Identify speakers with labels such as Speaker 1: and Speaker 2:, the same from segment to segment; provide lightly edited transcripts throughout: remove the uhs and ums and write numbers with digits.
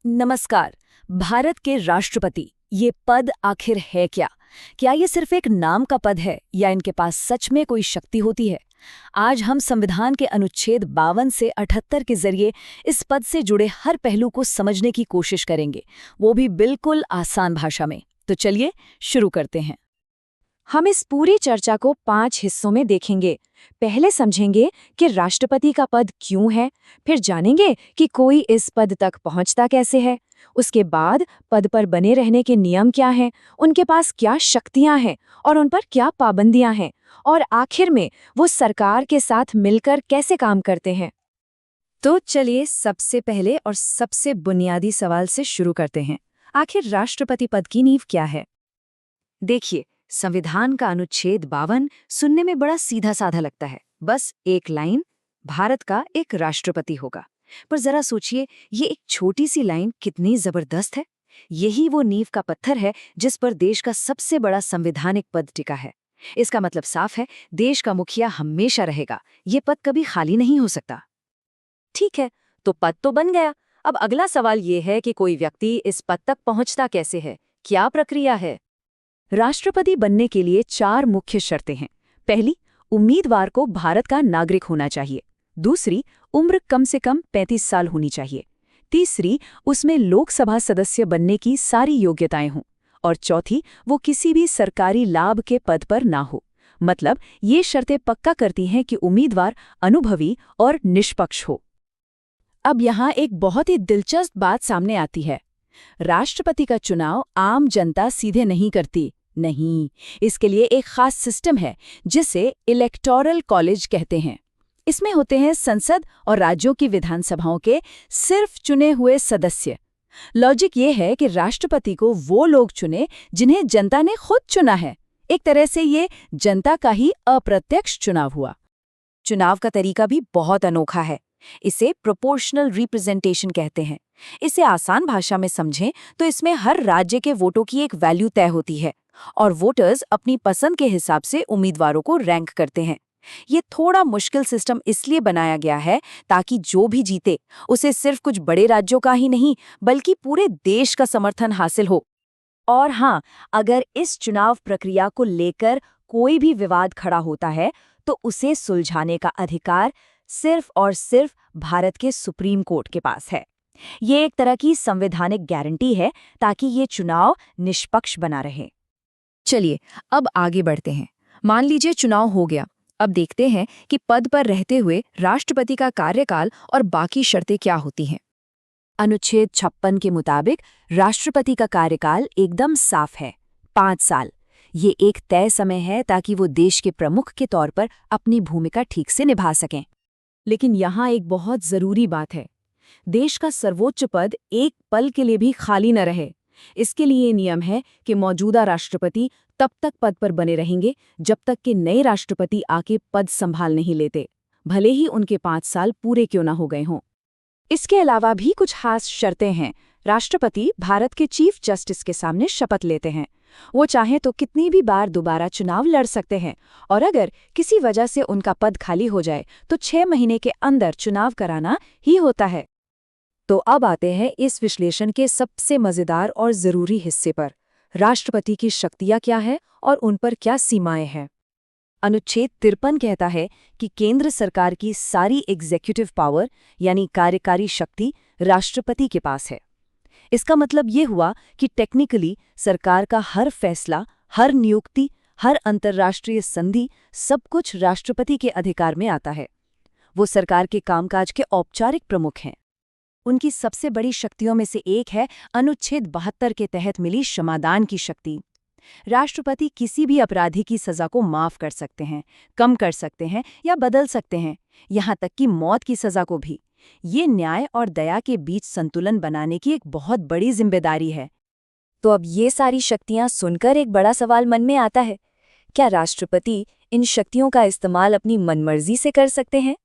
Speaker 1: नमस्कार। भारत के राष्ट्रपति ये पद आखिर है क्या? क्या ये सिर्फ एक नाम का पद है या इनके पास सच में कोई शक्ति होती है? आज हम संविधान के अनुच्छेद 52 से 78 के जरिए इस पद से जुड़े हर पहलू को समझने की कोशिश करेंगे, वो भी बिल्कुल आसान भाषा में। तो चलिए शुरू करते हैं।
Speaker 2: हम इस पूरी चर्चा को 5 हिस्सों में देखेंगे। पहले समझेंगे कि राष्ट्रपति का पद क्यों है, फिर जानेंगे कि कोई इस पद तक पहुंचता कैसे है, उसके बाद पद पर बने रहने के नियम क्या हैं, उनके पास क्या शक्तियां हैं और उन पर क्या पाबंदियां हैं, और आखिर में वो सरकार के साथ मिलकर कैसे काम करते हैं। तो चलिए सबसे पहले और सबसे बुनियादी सवाल से शुरू करते हैं। आखिर राष्ट्रपति पद की नींव क्या है? देखिए, संविधान का अनुच्छेद 52 सुनने में बड़ा सीधा साधा लगता है। बस एक लाइन, भारत का एक राष्ट्रपति होगा। पर जरा सोचिए, ये एक छोटी सी लाइन कितनी जबरदस्त है। यही वो नींव का पत्थर है जिस पर देश का सबसे बड़ा संवैधानिक पद टिका है। इसका मतलब साफ है, देश का मुखिया हमेशा रहेगा। ये पद कभी खाली नहीं हो सकता। ठीक है, तो पद तो बन गया। अब अगला सवाल ये है कि कोई व्यक्ति इस पद तक पहुंचता कैसे है, क्या प्रक्रिया है? राष्ट्रपति बनने के लिए 4 मुख्य शर्तें हैं। पहली, उम्मीदवार को भारत का नागरिक होना चाहिए। दूसरी, उम्र कम से कम 35 साल होनी चाहिए। तीसरी, उसमें लोकसभा सदस्य बनने की सारी योग्यताएं हों। और चौथी, वो किसी भी सरकारी लाभ के पद पर ना हो। मतलब ये शर्तें पक्का करती हैं कि उम्मीदवार अनुभवी और निष्पक्ष हो। अब यहाँ एक बहुत ही दिलचस्प बात सामने आती है। राष्ट्रपति का चुनाव आम जनता सीधे नहीं करती। नहीं, इसके लिए एक खास सिस्टम है जिसे इलेक्टोरल कॉलेज कहते हैं। इसमें होते हैं संसद और राज्यों की विधानसभाओं के सिर्फ चुने हुए सदस्य। लॉजिक ये है कि राष्ट्रपति को वो लोग चुने जिन्हें जनता ने खुद चुना है। एक तरह से ये जनता का ही अप्रत्यक्ष चुनाव हुआ। चुनाव का तरीका भी बहुत अनोखा है। इसे प्रोपोर्शनल रिप्रेजेंटेशन कहते हैं। इसे आसान भाषा में समझें तो इसमें हर राज्य के वोटों की एक वैल्यू तय होती है और वोटर्स अपनी पसंद के हिसाब से उम्मीदवारों को रैंक करते हैं। ये थोड़ा मुश्किल सिस्टम इसलिए बनाया गया है ताकि जो भी जीते उसे सिर्फ कुछ बड़े राज्यों का ही नहीं बल्कि पूरे देश का समर्थन हासिल हो। और हाँ, अगर इस चुनाव प्रक्रिया को लेकर कोई भी विवाद खड़ा होता है तो उसे सुलझाने का अधिकार सिर्फ और सिर्फ भारत के सुप्रीम कोर्ट के पास है। ये एक तरह की संवैधानिक गारंटी है ताकि ये चुनाव निष्पक्ष बना रहे। चलिए अब आगे बढ़ते हैं। मान लीजिए चुनाव हो गया। अब देखते हैं कि पद पर रहते हुए राष्ट्रपति का कार्यकाल और बाकी शर्तें क्या होती हैं। अनुच्छेद 56 के मुताबिक राष्ट्रपति का कार्यकाल एकदम साफ है, 5 साल। ये एक तय समय है ताकि वो देश के प्रमुख के तौर पर अपनी भूमिका ठीक से निभा सकें। लेकिन यहाँ एक बहुत जरूरी बात है, देश का सर्वोच्च पद एक पल के लिए भी खाली न रहे। इसके लिए नियम है कि मौजूदा राष्ट्रपति तब तक पद पर बने रहेंगे जब तक कि नए राष्ट्रपति आके पद संभाल नहीं लेते, भले ही उनके 5 साल पूरे क्यों न हो गए हों। इसके अलावा भी कुछ खास शर्तें हैं। राष्ट्रपति भारत के चीफ जस्टिस के सामने शपथ लेते हैं। वो चाहें तो कितनी भी बार दोबारा चुनाव लड़ सकते हैं और अगर किसी वजह से उनका पद खाली हो जाए तो 6 महीने के अंदर चुनाव कराना ही होता है। तो अब आते हैं इस विश्लेषण के सबसे मजेदार और जरूरी हिस्से पर। राष्ट्रपति की शक्तियां क्या है और उन पर क्या सीमाएं हैं। अनुच्छेद 53 कहता है कि केंद्र सरकार की सारी एग्जीक्यूटिव पावर यानी कार्यकारी शक्ति राष्ट्रपति के पास है। इसका मतलब ये हुआ कि टेक्निकली सरकार का हर फैसला, हर नियुक्ति, हर अंतर्राष्ट्रीय संधि सब कुछ राष्ट्रपति के अधिकार में आता है। वो सरकार के कामकाज के औपचारिक प्रमुख हैं। उनकी सबसे बड़ी शक्तियों में से एक है अनुच्छेद 72 के तहत मिली क्षमादान की शक्ति। राष्ट्रपति किसी भी अपराधी की सजा को माफ कर सकते हैं, कम कर सकते हैं या बदल सकते हैं, यहाँ तक कि मौत की सजा को भी। ये न्याय और दया के बीच संतुलन बनाने की एक बहुत बड़ी जिम्मेदारी है। तो अब ये सारी शक्तियां सुनकर एक बड़ा सवाल मन में आता है, क्या राष्ट्रपति इन शक्तियों का इस्तेमाल अपनी मनमर्जी से कर सकते हैं?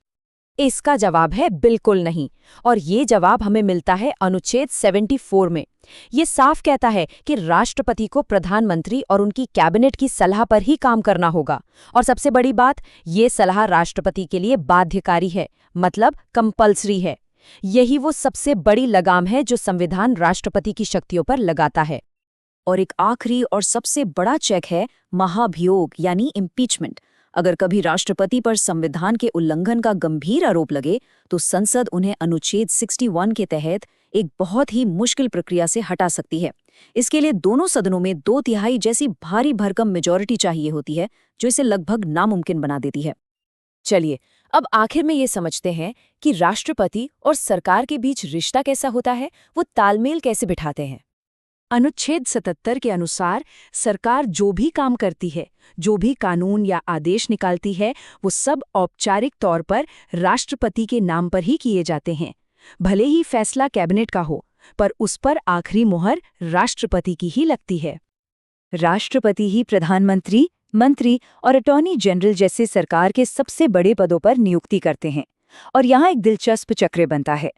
Speaker 2: इसका जवाब है बिल्कुल नहीं। और ये जवाब हमें मिलता है अनुच्छेद 74 में। ये साफ कहता है कि राष्ट्रपति को प्रधानमंत्री और उनकी कैबिनेट की सलाह पर ही काम करना होगा। और सबसे बड़ी बात, ये सलाह राष्ट्रपति के लिए बाध्यकारी है, मतलब कंपल्सरी है। यही वो सबसे बड़ी लगाम है जो संविधान राष्ट्रपति की शक्तियों पर लगाता है।
Speaker 1: और एक आखिरी और सबसे बड़ा चेक है महाभियोग यानी इम्पीचमेंट। अगर कभी राष्ट्रपति पर संविधान के उल्लंघन का गंभीर आरोप लगे तो संसद उन्हें अनुच्छेद 61 के तहत एक बहुत ही मुश्किल प्रक्रिया से हटा सकती है। इसके लिए दोनों सदनों में 2/3 जैसी भारी भरकम मेजॉरिटी चाहिए होती है, जो इसे लगभग नामुमकिन बना देती है।
Speaker 2: चलिए, अब आखिर में ये समझते हैं कि राष्ट्रपति और सरकार के बीच रिश्ता कैसा होता है, वो तालमेल कैसे बिठाते हैं। अनुच्छेद 77 के अनुसार सरकार जो भी काम करती है, जो भी कानून या आदेश निकालती है, वो सब औपचारिक तौर पर राष्ट्रपति के नाम पर ही किए जाते हैं। भले ही फैसला कैबिनेट का हो, पर उस पर आखिरी मुहर राष्ट्रपति की ही लगती है।
Speaker 1: राष्ट्रपति ही प्रधानमंत्री, मंत्री और अटॉर्नी जनरल जैसे सरकार के सबसे बड़े पदों पर नियुक्ति करते हैं। और यहाँ एक दिलचस्प चक्र बनता है।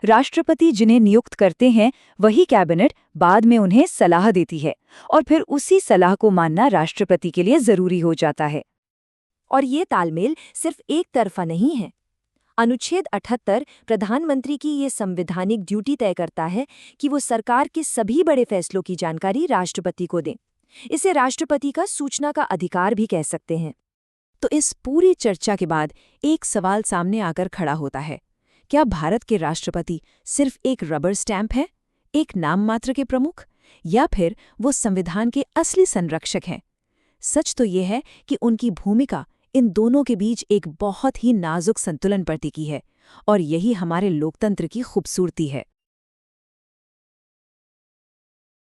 Speaker 1: राष्ट्रपति जिन्हें नियुक्त करते हैं, वही कैबिनेट बाद में उन्हें सलाह देती है और फिर उसी सलाह को मानना राष्ट्रपति के लिए जरूरी हो जाता है।
Speaker 2: और ये तालमेल सिर्फ एक तरफा नहीं है। अनुच्छेद 78 प्रधानमंत्री की ये संवैधानिक ड्यूटी तय करता है कि वो सरकार के सभी बड़े फैसलों की जानकारी राष्ट्रपति को दें। इसे राष्ट्रपति का सूचना का अधिकार भी कह सकते हैं। तो इस पूरी चर्चा के बाद एक सवाल सामने आकर खड़ा होता है, क्या भारत के राष्ट्रपति सिर्फ एक रबर स्टैंप है, एक नाम मात्र के प्रमुख, या फिर वो संविधान के असली संरक्षक हैं? सच तो ये है कि उनकी भूमिका इन दोनों के बीच एक बहुत ही नाजुक संतुलन पर टिकी है, और यही हमारे लोकतंत्र की खूबसूरती है।